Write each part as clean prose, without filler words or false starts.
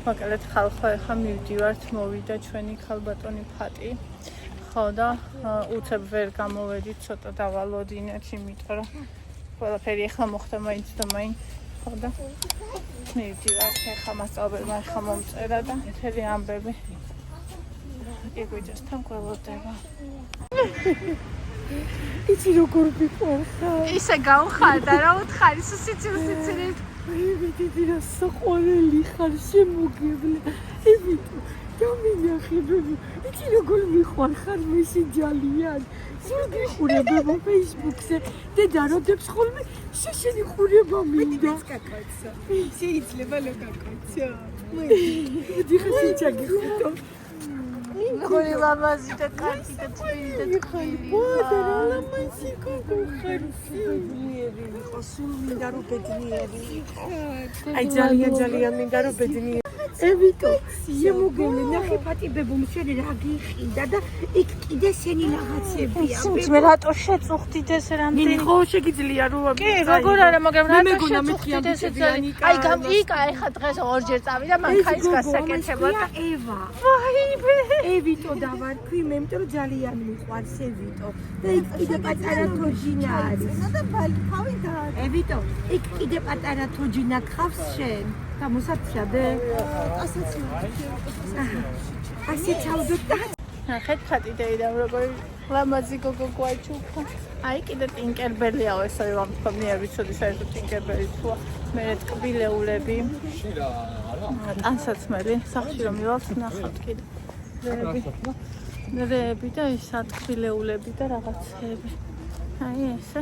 მაგალითად ხალხო ეხა მივდივართ, მოვიდა ჩვენი ქალბატონი ფატი. ხო და უცებ ვერ გამოვედით, ცოტა დავალოდინეთ, იმიტომ რომ ყველაფერი ეხლა მოხდა მაინც და მაინც. ხო და მივდივართ, ეხლა მასწავლებელმა ეხლა მომწერა და მთელი ამბები იგვიძესთან გველოდება. იცი როგორ მიყვარხარ? ისე გავხარდა რა უთხარი სიცილით. ვიდიდი რა საყვარელი ხარ შემოგევლე. ევიტო, გამინახე ბებო. იცი როგორ მიყვარხარ მისი ჯალიან. სულგიხურება Facebook-ზე. დედა როდებს ხოლმე შენი ხურება მინდა. კაკოცა. შეიძლება რომ კაკოცა. დიხა სიჩაგი ხუთო. ხორი ლამაზი და კარტი და თვილი და თვილი. ბოდა რა ლამაზი გოგო ხარ სიულიერი. სულ მინდა რომ ბედნიერი იყო. აი ძალიან მინდა რომ ბედნიერი. ევიტო, შემოგევლე ნახე ფატი ბებო შენ რა გიყიდა და იქ კიდე სენი რაღაცებია. მე რატო შეწუხდით ეს რამდენი? ხო შეგიძლია რომ კი, როგორ არა, მაგრამ რატო შეწუხდით ეს ძალი? აი იკა ეხა დღეს ორჯერ წავიდა მანქანის გასაკეთებლად და ევა. ვაიმე. ევიტო დავარქვი, მე იმიტომ რომ ძალიან მიყვარს ევიტო. და იქ კიდე პატარა თოჯინა არის. და ბალკავი და ევიტო, იქ კიდე პატარა თოჯინა გყავს შენ. გამოსაცადე? ასე ჩავდოთ და ნახეთ ფატი დეიდამ როგორი ლამაზი გოგო გვაჩუქა. აი კიდე ტინკერბელია ესა ვამთქომნი არ ვიცოდი საერთოდ ტინკერბელი თუა. მე ტკბილეულები. ტანსაცმელი სახში რომ მივალთ ნახავთ კიდე. რეები და ის ატკბილეულები და რაღაცეები. აი ესე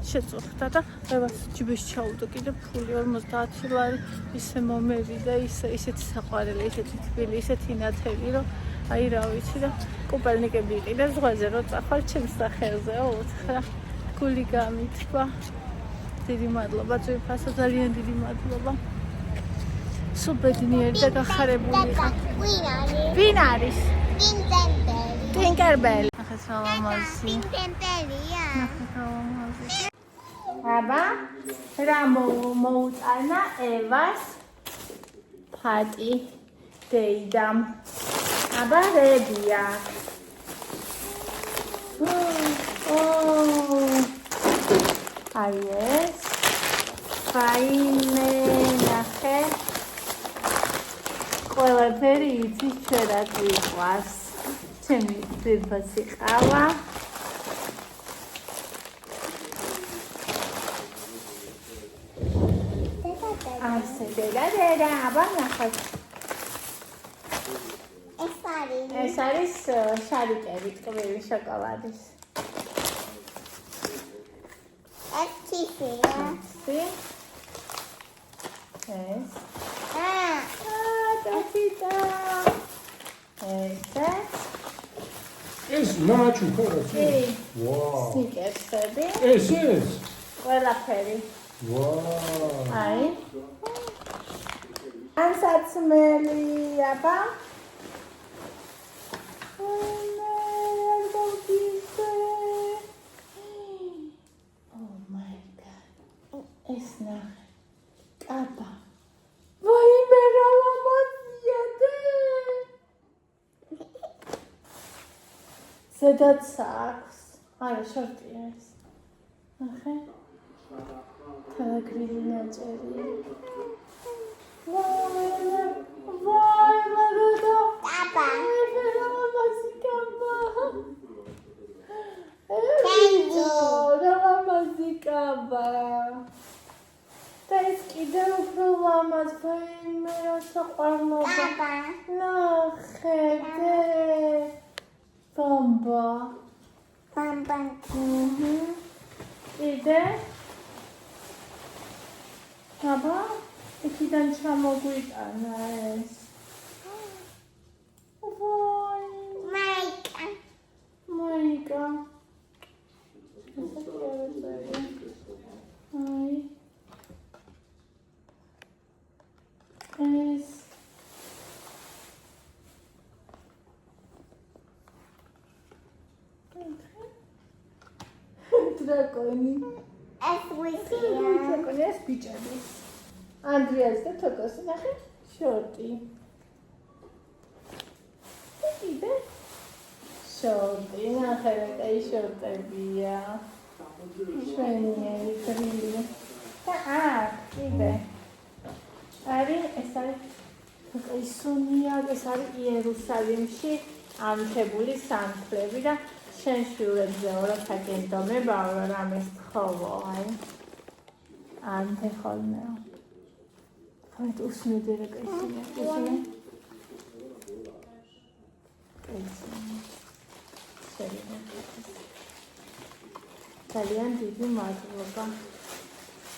შეწუხდა და ევას ჯიბეში ჩაუდო კიდე ფული 50 ლარი ისე მომევიდა ისეთი საყვარელი ისეთი თბილი ისეთი ნათელი რომ აი რა ვიცი და კუპერნიკები იყიდა ზღვაზე რომ წახვალ ჩემს სახელზეო უთხრა გული გამითბა დიდი მადლობა ძვირფასო ძალიან დიდი მადლობა სულ ბედნიერი და გახარებული ხარ ვინ არის ტინკერბელი ახლა სალამაზი ტინკერბელია აბა რა მოუწანა ევას ფატი დეიდამ აბა რებია აი ეს ფაინე ნახე ყველაფერი იცის ჩვენ რა გვიყვარს ჩემი ძვირფასი ყავა ასე დედა აბა ნახოთ ეს არის შარიკები ტკბილი შოკოლადის ეს ციფრია ეს ეს ნაჩუ ხორცი ვაუ სნიკერსები ეს ყველაფერი ვაუ აი ანსაცმელი აბა ეს ნახე კაბა ვაიმე რა ლამაზია ზედაც აქვს არა შორტია ეს ნახე თაგრილი ნაწერი ვაი მეგონა კაბა რა ლამაზი კაბა რა ლამაზი კაბა და ეს კიდევ უფრო ლამაზ ვაიმე რა საყვარლობა ნახე ბამბა კიდე აბა იქიდან ჩამოგვიტანა ეს ვაი მაიკა აი ეს დრაკონი ეს ვისია ეს ბიჭები ანდრიას და თოკოს ნახე შორტი. კიდე? შორტი, ნახე რა კაი შორტებია. შვენიერი გრილი. და კიდე. არის ეს არის სუნია, ეს არის იერუსალიმში ამჩებული სანთლები და შენ შვილებზე ორად აგენდომებავ რამეს თხოვო, აი. ანთე ხოლმე. Halt usnede რა კაისია, ისინი. ძალიან დიდი მადლობა.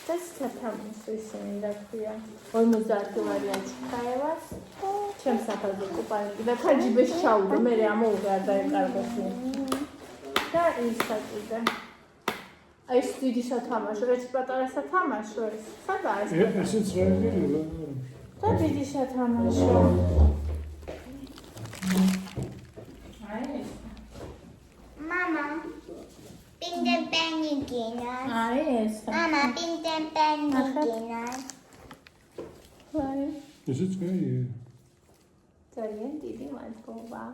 და სათამაშო ისინი რა ქვია. 50 ლარი აჩქაევას. ჩემს საფაზე კუპანი და ქაჯიბეს ჩაუდო, მე ამოუღარ და ეკარგოსი. და ისა კიდე. აი ეს დიდი სათამაშო, ეს პატარა სათამაშო ეს. სადაა ეს? ესეც რეალია. და დიდი სათამაშო. აი ეს. Mama, pinte peniginas. აი ეს. Mama, pinte peniginas. აი ესეც რეალია. ძალიან დიდი მადლობა.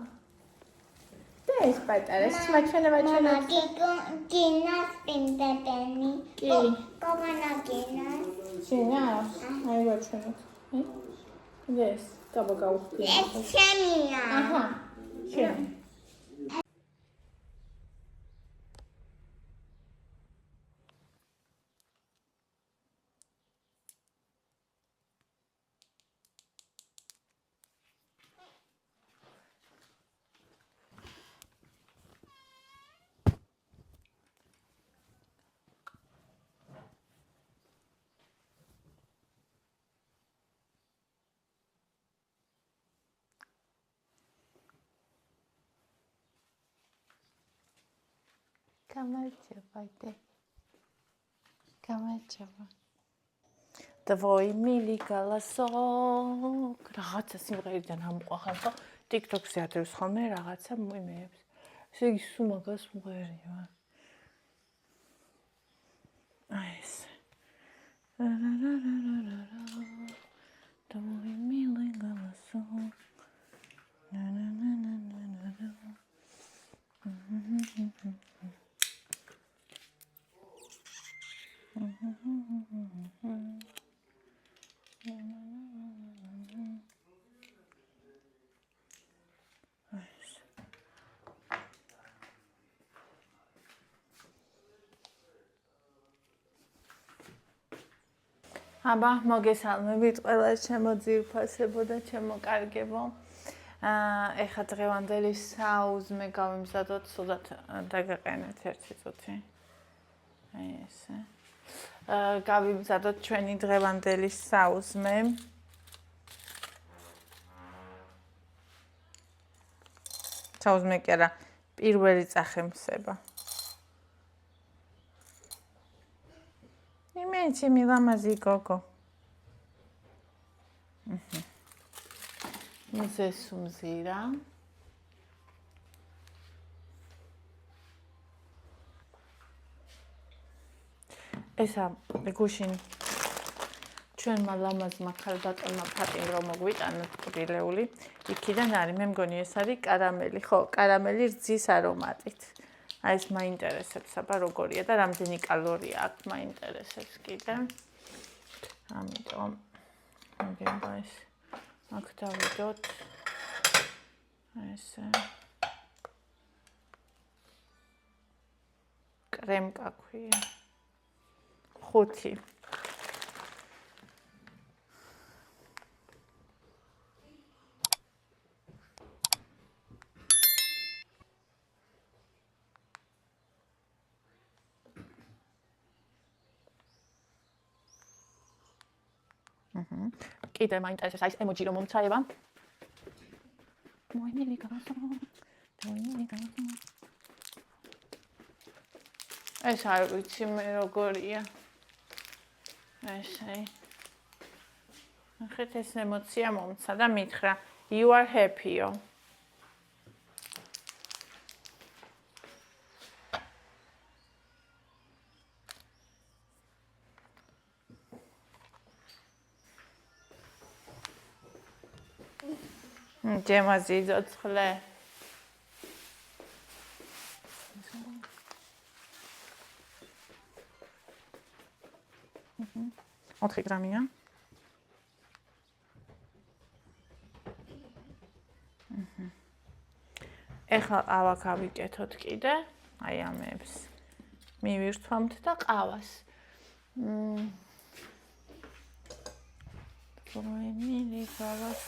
და ეს პატარა მაჩვენე Mama, ginas pinte peni. კი. Pomana ginas. შენავს? აი ვაჩვენოთ. ეს გავხდი. Es chemia. აჰა. შენ. გამარჯობა. გამარჯობა. დავოი მილი გალასო. რაღაცა სიმღერიდან ამყვახან ხო? TikTok-ზე ატევს ხოლმე რაღაცა მოიმეებს. ესე იგი სულ მაგას მღერია. აი ეს. დავოი მილი გალასო. აბა მოგესალმებით ყველა ჩემო ძირფასებო და ჩემო კარგებო. ეხა დღევანდელი საუზმე გავიმზადოთ, სულაც დაგაყენეთ ერთი წუთი. აი ესე. გავიმზადოთ ჩვენი დღევანდელი საუზმე. საუზმე კი არა, პირველი წახემსება. იმეჩი მილამაზი გოგო. მზესუმზირა. ესა გუშინ ჩვენმა ლამაზმა ქალბატონმა ფატიმ რომ მოგვიტანოთ ყრილეული. იქიდან არის, მე მგონი ეს არის კარამელი, ხო, კარამელი რძის არომატით. აი ეს მაინტერესებს, აბა როგორია და რამდენი კალორია აქვს, მაინტერესებს კიდე. ამიტომ მოგება ეს აქ დავიდოთ. ესე. კრემკა ქვია. 5. კიდე მაინტერესებს აი ეს ემოჯი რომ მომცაება. მოიმილი გასო. ეს არ ვიცი მე როგორია. ესე. ახეთ ეს ემოცია მომცა და მითხრა you are happy-ო. ჯემაზი ძოცხლე. 4 გრამია. ეხლა ყავა გავიკეთოთ კიდე, აი ამებს. მივირთვამთ და ყავას. პრომენი ყავას.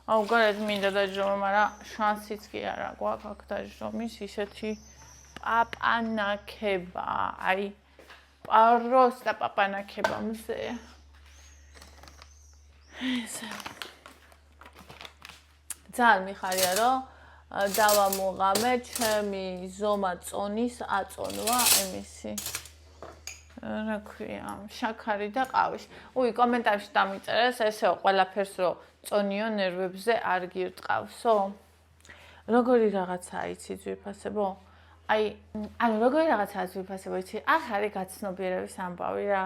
აუ გარეთ მინდა დაჯდომა, მაგრამ შანსიც კი არა გვაქვს აქ დაჯდომის ისეთი პაპანაკება, აი პროსტა პაპანაკება მზე. ძალიან მიხარია რომ დავამოღამე ჩემი ზომა წონის აწონვა ემისი. რა ქვია, შაქარი და ყავის. უი, კომენტარში დამიწერეს ესეო ყველაფერს რომ წონიო ნერვებზე არ გირტყავსო. როგორი რაღაცაა იცი ძვირფასებო? აი, ანუ როგორი რაღაცაა ძვირფასებო იცი? აქ არის გაცნობიერების ამბავი რა.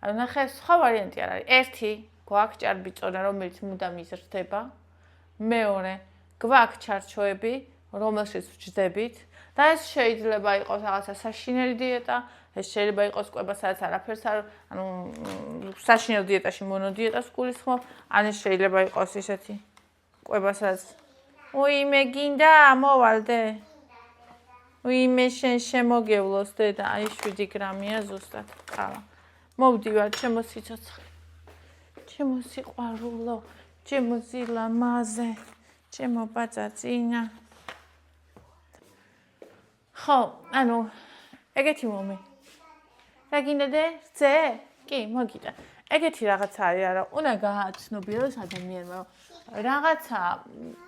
ანუ ნახე, სხვა ვარიანტი არ არის. ერთი, გვაქვს ჭარბი წონა, რომელიც მუდამ იზრდება. მეორე, გვაქვს ჩარჩოები, რომელშიც ვჯდებით და ეს შეიძლება იყოს რაღაცა საშინელი დიეტა, ეს შეიძლება იყოს კვება, სადაც არაფერს არ, ანუ საშინელ დიეტაში მონოდიეტას გულისხმობ, ან ეს შეიძლება იყოს ისეთი კვება, სადაც უიმე გინდა მოვალდე. უიმე შენ შემოგევლოს დედა, აი 7 გრამია ზუსტად ყავა. მოვდივარ ჩემო სიცოცხლე. ჩემო სიყვარულო, ჩემო ზილამაზე, ჩემო პაწაწინა. ხო, ანუ ეგეთი მომი. რა გინდა დე? რძე? კი, მოგიდა. ეგეთი რაღაცა არის არა, უნდა გააცნობიეროს ადამიანმა, რომ რაღაცა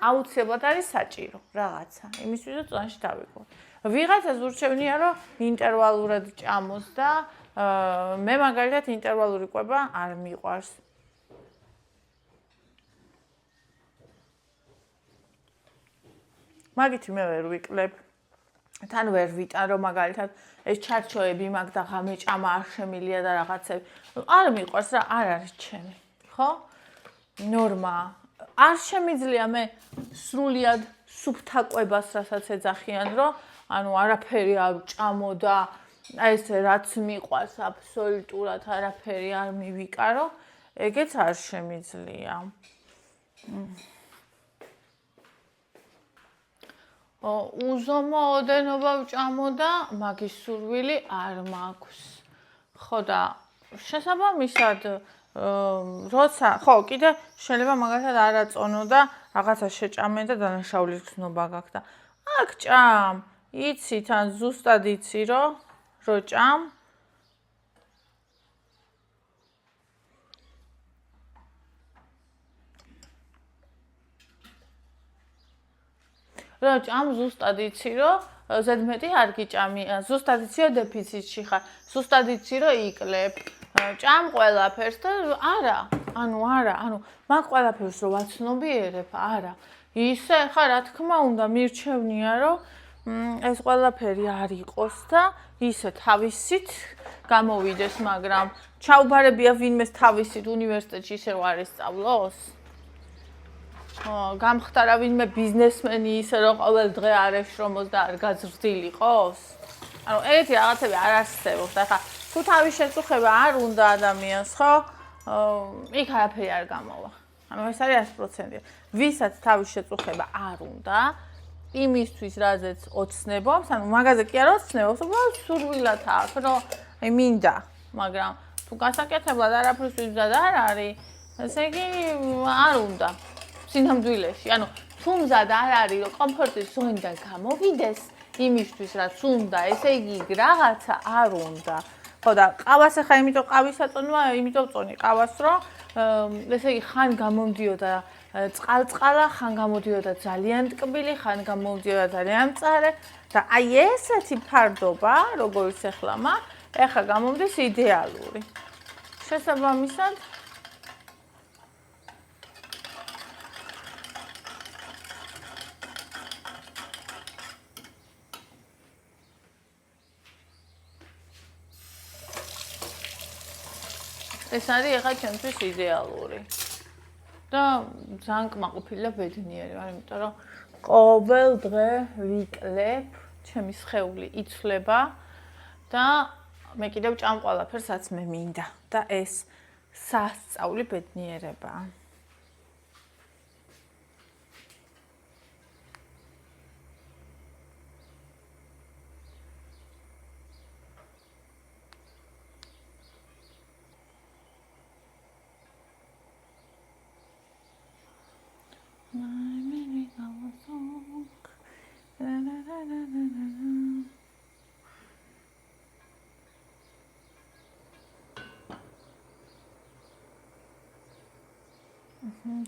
აუცილებლად არის საჭირო, რაღაცა. იმისთვის რომ წონაში დავიყო. ვიღაცას ურჩევნია, რომ ინტერვალურად ჭამოს და მე მაგალითად ინტერვალური კვება არ მიყვარს. მაგითი მე ვერ ვიკლებ. თან ვერ ვიტან რომ მაგალითად ეს ჩარჩოები მაგ და ღამე ჭამა არ შემილია და რაღაცები. არ მიყვარს რა, არ არის ჩემი. ხო? ნორმაა. არ შემიძლია მე სრულიად სუფთა კვებას რასაც ეძახიან, რომ ანუ არაფერი არ ჭამო და ეს რაც მიყვარს აბსოლუტურად არაფერი არ მივიკარო, ეგეც არ შემიძლია. უზომო ოდენობა ვჭამო და მაგის სურვილი არ მაქვს. ხო და შესაბამისად როცა ხო კიდე შეიძლება მაგალითად არ აწონო და რაღაცა შეჭამენ და დანაშაულის გზნობა გაქვს და აქ ჭამ, იცი თან ზუსტად იცი რომ ჭამ. რა ჭამ ზუსტად იცი რომ ზედმეტი არ გიჭამია, ზუსტად იცი რომ დეფიციტში ხარ, ზუსტად იცი რომ იკლებ. ჭამ ყველაფერს და არა, ანუ მაგ ყველაფერს რომ ვაცნობიერებ, არა. ისე ხა რა თქმა უნდა მირჩევნია რომ ეს ყველაფერი არ იყოს და ისე თავისით გამოვიდეს, მაგრამ ჩაუბარებია ვინმეს თავისით უნივერსიტეტში ისე არ ესწავლოს. გამხდარა ვინმე ბიზნესმენი ისე რომ ყოველ დღე არ ეშრომოს და არ გაზრდილიყოს. ანუ ეგეთი რაღაცები არ არსებობს. ახლა თუ თავის შეწუხება არ უნდა ადამიანს, ხო? იქ არაფერი არ გამოვა. ანუ ეს არის 100%. ვისაც თავის შეწუხება არ უნდა, იმისთვის რაზეც ოცნებობს, ანუ მაგაზე კი არ ოცნებობს, უბრალოდ სურვილად აქვს, რომ აი მინდა, მაგრამ თუ გასაკეთებლად არაფრის ვიზად არ არის, ესე იგი არ უნდა. სინამდვილეში, ანუ თუ მზად არ არის, რომ კომფორტის ზონიდან გამოვიდეს, იმისთვის რაც უნდა, ესე იგი რაღაცა არ უნდა. ხო და ყავას ახლა იმიტომ ყავის აწონვა, იმიტომ წონი ყავას, რომ ესე იგი ხან გამომდიოდა წყალ-წყალა, ხან გამოდიოდა ძალიან ტკბილი, ხან გამოდიოდა ძალიან მწარე და აი ესეთი ფარდობა, როგორც ახლა მაქვს, ახლა გამომდის იდეალური. შესაბამისად ეს არის ახლა ჩემთვის იდეალური. და ძალიან კმაყოფილი და ბედნიერი ვარ, იმიტომ რომ ყოველ დღე ვიკლებ, ჩემი სხეული იცვლება და მე კიდევ ჭამ ყველაფერს, რაც მე მინდა და ეს სასწაული ბედნიერებაა.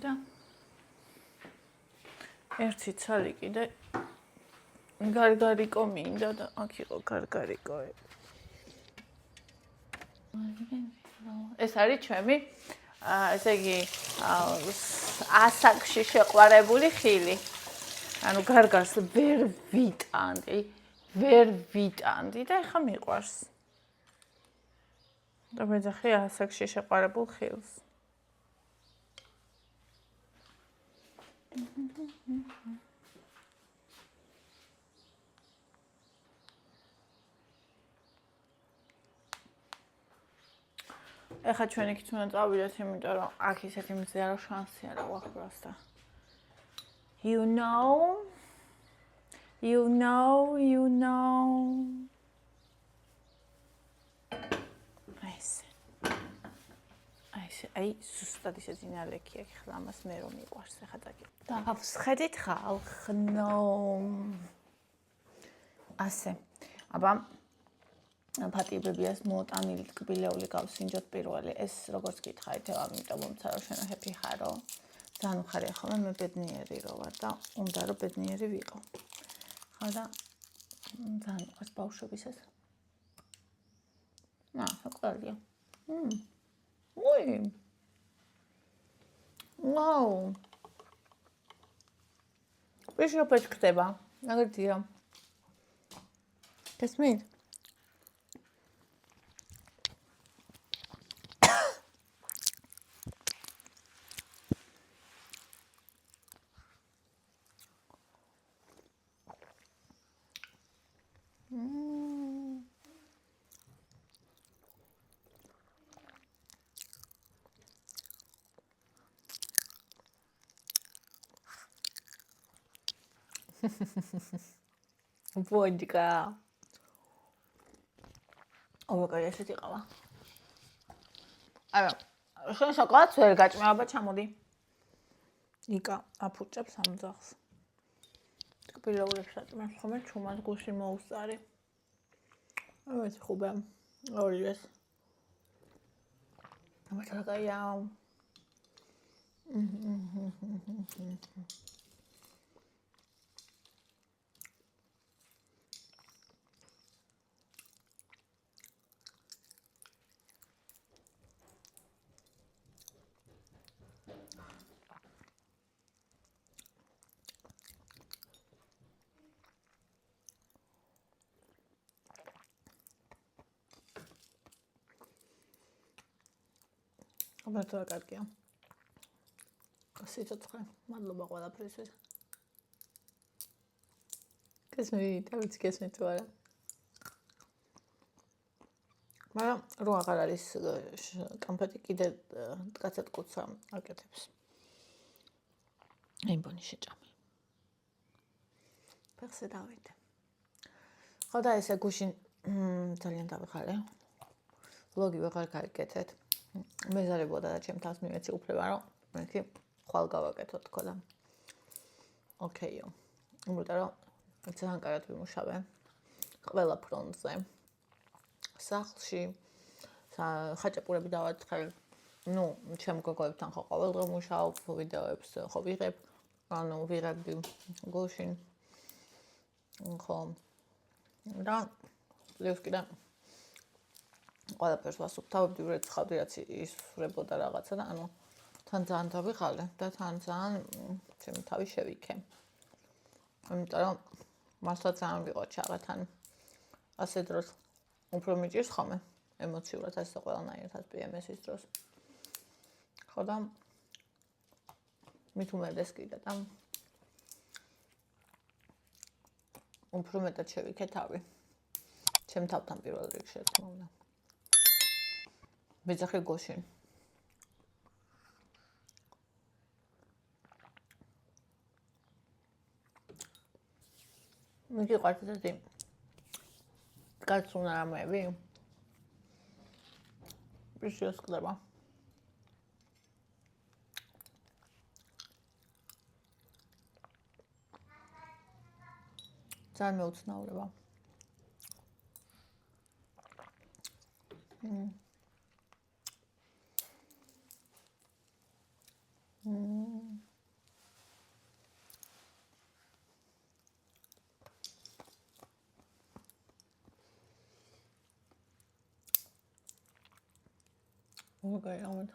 და ერთი ცალი კიდე გარგარიკო მინდა და აქ იყო გარგარიკო. ეს არის ჩემი ესე იგი ასაკში შეყვარებული ხილი. ანუ გარგარს ვერ ვიტანდი და ეხა მიყვარს. და მეძახი ასაკში შეყვარებულ ხილს. ეხა ჩვენ იქით უნდა წავიდეთ, იმიტომ რომ აქ ისეთი მზეა, რომ შანსი არა გვაქვს და you know. აი, ზუსტად ისე ძინალექი აქ ხლა ამას მე რომ მიყვარს ეხა დაგი. და ვსხედით ხალხნო. ასე. აბა ფატიებებიას მოტანილი ტკბილეული გავსინჯოთ პირველი. ეს როგორც გითხარით, ამიტომ მომცა რომ შენ happy ხარო. ძალიან უხარია ხოლმე მე ბედნიერი რო ვარ და უნდა რომ ბედნიერი ვიყო. ხო და ძალიან მიყვარს ბავშვების ეს. საყვარელია. უი. ვაუ. ბიჭაპეჭ ხდება. აგრეთია. გესმით? ვოდკა. ოვაკარი ესეთი ყავა. არა, შენ შოკოლადს ვერ გაჭმე, აბა ჩამოდი. იკა აფუჭებს ამ ძაღლს. ტკბილეულებს აჭმევს ხოლმე ჩუმად გულში მოუსწარი. ეს ხუბე ორივეს. ამათაგაია. აბა რა კარგია. სიცოცხლე, მადლობა ყველაფრისთვის. გესმით, დავით გესმით თუ არა. მაგრამ რო აღარ არის კამფეტი კიდე კაცად კუცა აკეთებს. იმბონი შეჭამე. ფეხზე დავიდე. ხო და ესე გუშინ ძალიან დავიხარე. ვლოგი ვეღარ გაიკეთეთ. მეზარებოდა და ჩემ თავს მივეცი უფლება რომ მეკი ხვალ გავაკეთო თქო და ოკეიო. იმიტომ რომ ძალიან კარგად ვიმუშავე ყველა ფრონტზე. სახლში ხაჭაპურები დავათხარ. ნუ ჩემ გოგოებთან ხო ყოველ დღე ვმუშაობ, ვიდეოებს ხო ვიღებ. ანუ ვიღებდი გუშინ. ხო. და ლევს კიდე ყველაფერს ვასუფთავებდი, რომ ცხავდი რაც ისვრებოდა რაღაცა და ანუ თან ძალიან დავიღალე და თან ძალიან ჩემი თავი შევიქე. იმიტომ რომ მართლა ძალიან ვიყო ჩაღათან. ასე დროს უფრო მიჭირს ხოლმე ემოციურად ასე ყველანაირად PMS-ის დროს. ხო და მით უმეტეს კიდე და უფრო მეტად შევიქეთავი. ჩემ თავთან პირველ რიგში რა თქმა უნდა. მეძახი გოშინ. მიგიყვართ ესეთი კაცუნა რამეები? პრიშიოს კლება. ძალიან მეუცნაურება. Okay, ამათ.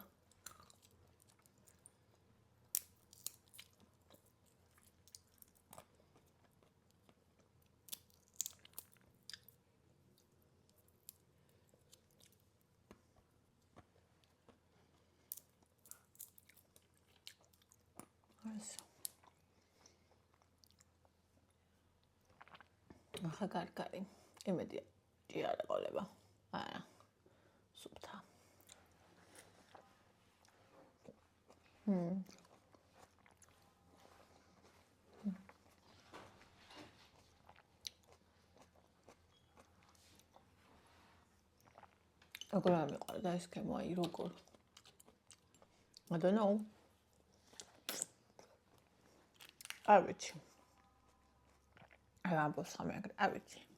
ახლა კარგი. იმედია ჭიარა ყოლება. არა. სუფთა. როგორ არ მიყვარდა ეს გემო, აი როგორ. I don't know. არ ვიცი. არ ამბობს ხომ ეგრე, არ ვიცი.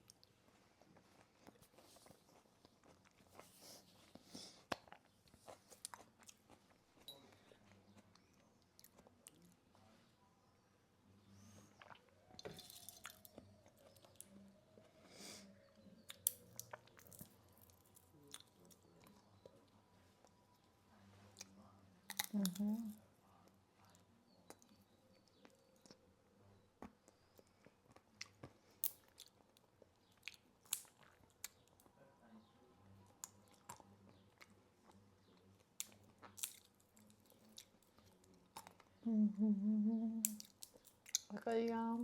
Bakayım.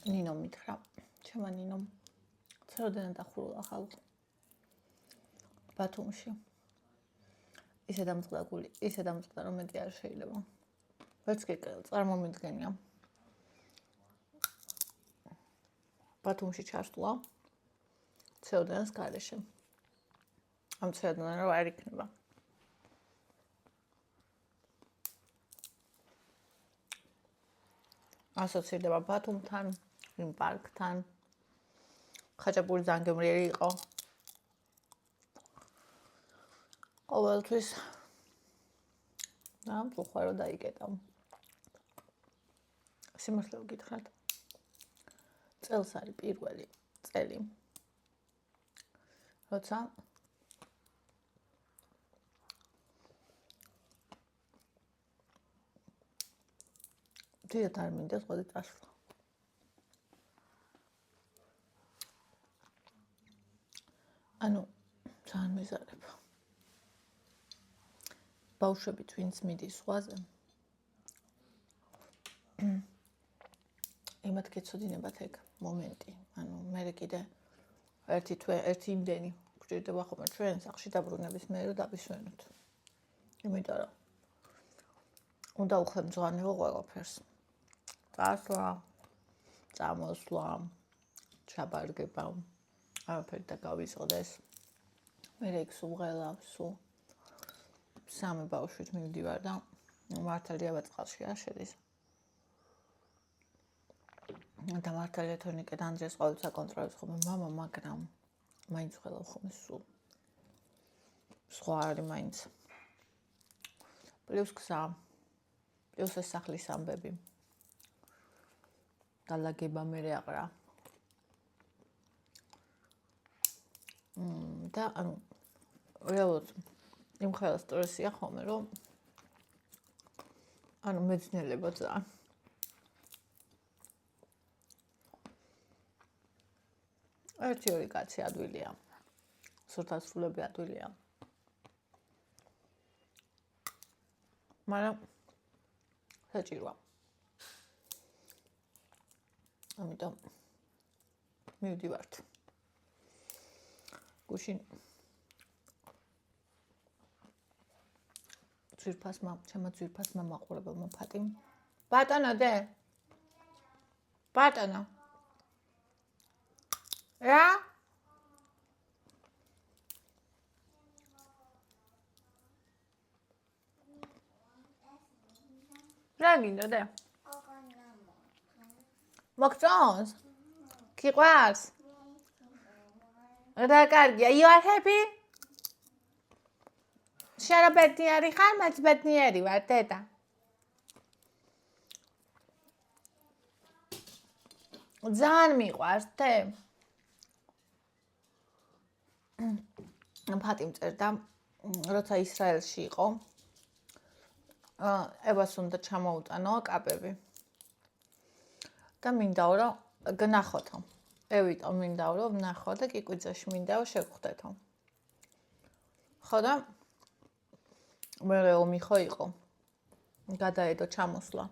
ნინო მითხრა, ჩემო ნინო, ცეროდენა დახურულა ხალხ ბათუმში. ისე დამწყდა გული, ისე დამწყდა რომ მეტი არ შეიძლება. ვერც კი წარმომიდგენია. ბათუმში ჩასვლა ცეროდენას გარეშე. ამ ცეროდენა რა არ იქნება. ასოცირდება ბათუმთან, იმ პარკთან. ხაჭაპური ზანგემრიელი იყო. ყოველთვის და უხარო დაიკეტა. სიმართლე ვგითხრათ. წელს არის პირველი წელი. როცა არ მინდა სხვადი წასვლა. ანუ ძალიან მეზარება. ბავშვები twins მიდის სხვაზე. იმათ გეცოდინებათ ეგ მომენტი. ანუ მე კიდე ერთი იმდენი გვჭირდება ხოლმე ჩვენ სახლში დაბრუნების მერე რომ დავისვენოთ. იმიტომ რომ უნდა უხელმძღვანელო ყველაფერს. წასვლა, წამოსვლა, ჩაბარგება, არაფერი და გავიზღდეს. მერე იქ სულ ღელავს, სულ სამი ბავშვით მივდივარ და მართალია ბაწყალში არ შედის. და მართალია თორნიკე დანძრეს ყოველთვის აკონტროლებს ხოლმე მამა, მაგრამ მაინც ღელავ ხოლმე სულ. სხვა არის მაინც. პლუს გზა, პლუს ეს სახლის ამბები. დალაგება მე აყრა. და ანუ რეალურად იმ ხელ სტრესია ხოლმე რომ ანუ მეძნელება ძალიან ერთი ორი კაცი ადვილია სურთასრულები ადვილია მაგრამ საჭიროა ამიტომ მივდივართ გუშინ ჩემო ძვირფასმა მაყურებელმა ფატიმ ბატონო დე ბატონო რა რა გინდა დე მოგწონს გიყვარს რა კარგია you are happy შენ ბედნიერი ხარ მეც ბედნიერი ვარ დედა ძალიან მიყვარს თე ფატიმ წერდა როცა ისრაელში იყო ევას უნდა ჩამოუტანო კაპები და მინდაო რომ გნახოთო ევიტო მინდაო რომ ვნახო და კიკვიძეში მინდაო შეგხვდეთო ხო და მერე ომი ხო იყო გადაედო ჩამოსვლა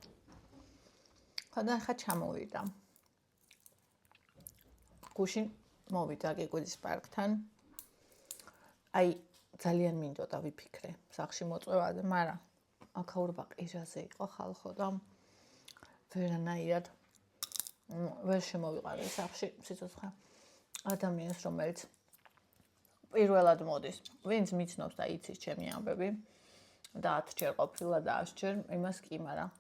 ხო და ხა ჩამოვიდა გუშინ მოვიდა კიკვიძის პარკთან აი ძალიან მინდოდა ვიფიქრე სახში მოწვევაზე მაგრამ აქაურობა ყიჟაზე იყო ხალხო და ვერანაირად ვერ შემოვიყარე სახში სიცოცხლე ადამიანს რომელიც პირველად მოდის ვინც მიცნობს და იცის ჩემი ამბები და 10 ჯერ ყოფილა და 100 ჯერ იმას კი მაგრამ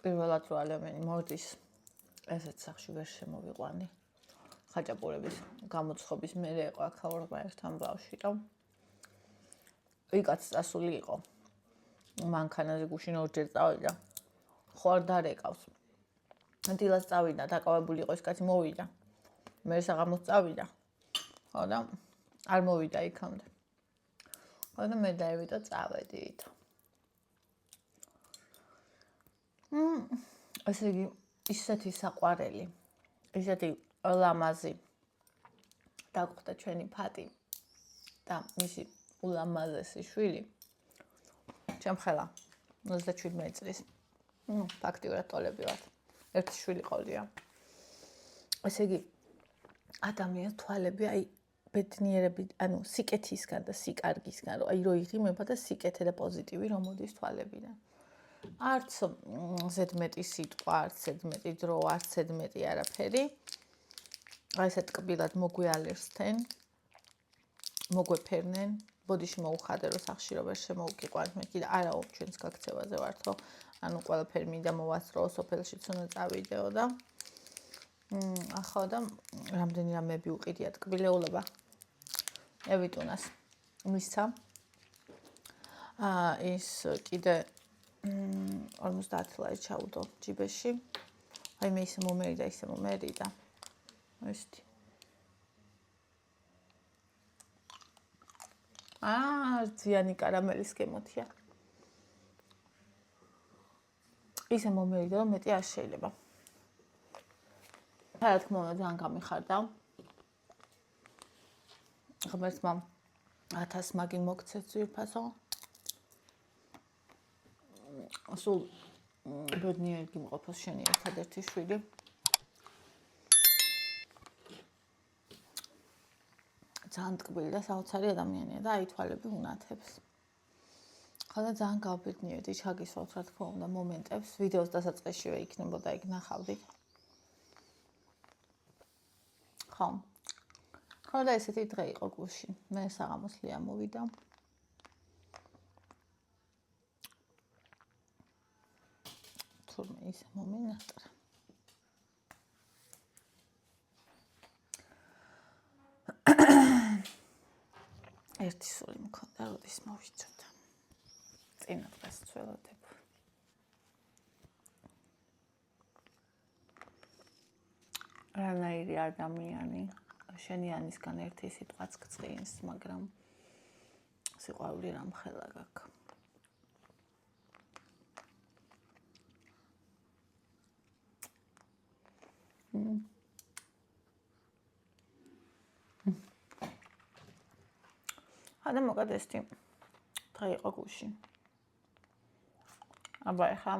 პირველად რო ადამიანი მოდის ესეც სახში ვერ შემოვიყვანი ხაჭაპურების გამოცხობის მერე იყო აქაურობა ერთთან ბავშვი და ვიკაც წასული იყო მანქანაზე გუშინ ორჯერ წავიდა ხო არ დარეკავს დილას წავიდა დაკავებული იყო ეს კაცი მოვიდა მე საღამოს წავიდა ხო და არ მოვიდა იქამდე ხო და მე დაევიდა წავედით ესე იგი ისეთი საყვარელი ისეთი ლამაზი დაგხვდა ჩვენი ფატი და მისი ულამაზესი შვილი ჩემხელა 37 წლის ფაქტიურად ტოლები ვართ ერთი შვილი ყოლია ესე იგი ადამიანის თვალები აი ბედნიერები ანუ სიკეთისგან და სიკარგისგან რომ აი რო იღიმება და სიკეთე და პოზიტივი რომ მოდის თვალებიდან არც ზედმეტი სიტყვა არც ზედმეტი დრო არც ზედმეტი არაფერი აი ესე ტკბილად მოგვიალერსთენ მოგვეფერნენ ბოდიში მოუხადე რომ სახში რო ვერ შემოუგიყვანთ მე კიდე არაო ჩვენს გაქცევაზე ვართ რომ ანუ ყველაფერი მინდა მოვასწრო სოფელშიც უნდა წავიდეო და ახლა და რამდენი რამეები უყიდია ტკბილეულობა ევიტუნას მისცა ის კიდე 50 ლარი ჩაუდო ჯიბეში აი მე ისე მომერი და ესეთი ძიანი კარამელის გემოთია ისე მომერიდა რომ მეტი არ შეიძლება რა თქმა უნდა ძალიან გამიხარდა ღმერთმა 1000 მაგი მოგცეთ ძვირფასო სულ ბედნიერი გიმყოფოს შენი ერთადერთი შვილი ძალიან ტკბილი და საოცარი ადამიანია და აი თვალები უნათებს ხო და ძალიან გავბედნიერდი ჩაგისვავთ რა თქმა უნდა მომენტებს ვიდეოს დასაწყისშივე იქნებოდა იქ ნახავდით ხო და ესეთი დღე იყო გუშინ მე საღამოს ლია მოვიდა თურმე ისე მომენატრა ერთი სული მქონდა როდის მოვიცოდა წინა დღეს ცველოდებ რანაირი ადამიანი შენიანისგან ერთი სიტყვაც გწყინს, მაგრამ სიყვარული რამხელა გაქვს. Hadi მოკლედ ესეთი დღე იყო გუშინ. აბა ეხლა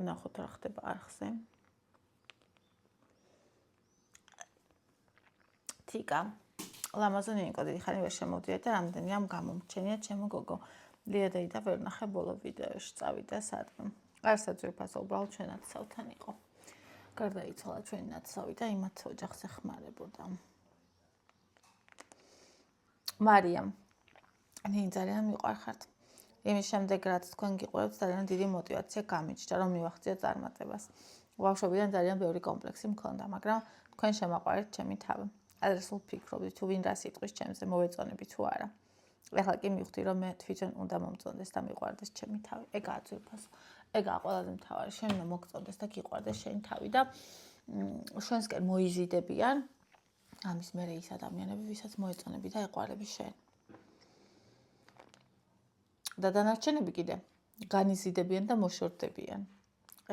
ნახოთ რა ხდება არხზე. თიკა ლამაზო ნინკო დიდი ხანი ვერ შემოვდია და რამდენი ამ გამომჩენია ჩემო გოგო ლიადეი და ვერ ნახე ბოლო ვიდეოში წავიდა სადმე. არსაც ვიფასო უბრალოდ ჩვენაც სავთან იყო. გარდაიცვალა ჩვენი ნაცავი და იმათ ოჯახს ეხმარებოდა. მარიამ ნინ ძალიან მიყვარხართ. იმის შემდეგ რაც თქვენ გიყურებთ ძალიან დიდი мотиваცია გამიჩნდა რომ მივახციოთ წარმატებას. ბავშვობიდან ძალიან ბევრი კომპლექსი მქონდა, მაგრამ თქვენ შემაყვარეთ ჩემი თავი. ადრესულ ფიქრობდი თუ ვინ რა სიტყვის ჩემზე მოვეწონები თუ არა. ეხლა კი მივხვდი რომ მე თვითონ უნდა მომწონდეს და მიყვარდეს ჩემი თავი. ეგაა ძვირფასო. ეგაა ყველაზე მთავარი. შენ უნდა მოგწონდეს და გიყვარდეს შენი თავი და შენსკენ მოიზიდებიან ამის მერე ის ადამიანები, ვისაც მოეწონები და ეყვარები შენ. და დანარჩენები კიდე განიზიდებიან და მოშორდებიან.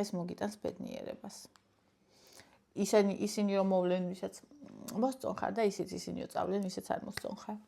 ეს მოგიტანს ბედნიერებას. ისინი რომ მოვლენ, ვისაც მოსწონხარ და ისიც ისინიო წავლენ, ვისაც არ მოსწონხარ.